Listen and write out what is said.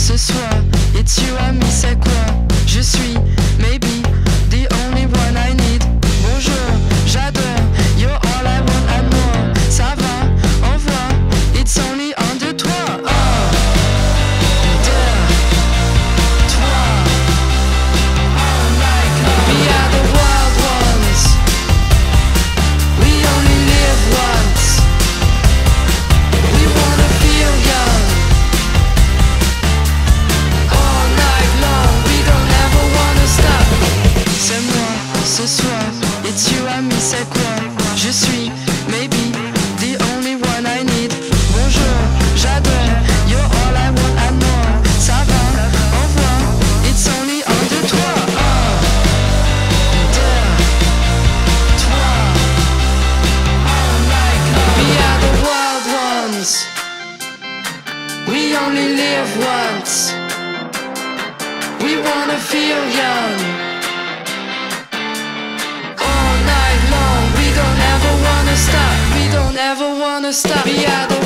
ce soir, it's you and me, c'est quoi? Je suis, maybe, the only one I need. Bonjour, j'adore, you're all I want and more. Ça va, au revoir, it's only un, deux, trois. Un, deux, trois. All night long. We are the wild ones. We only live once. We wanna feel young. All night long, we don't ever wanna stop. C'est moi, ce soir, it's you and me, c'est quoi? Je suis, maybe, the only one I need. Bonjour, j'adore, you're all I want and more. Ça va, au revoir, it's only un, deux, trois. Un, deux, trois. All night long. We are the wild ones. We only live once. We wanna feel young. All night long, we don't ever wanna stop. We don't ever wanna stop. We are the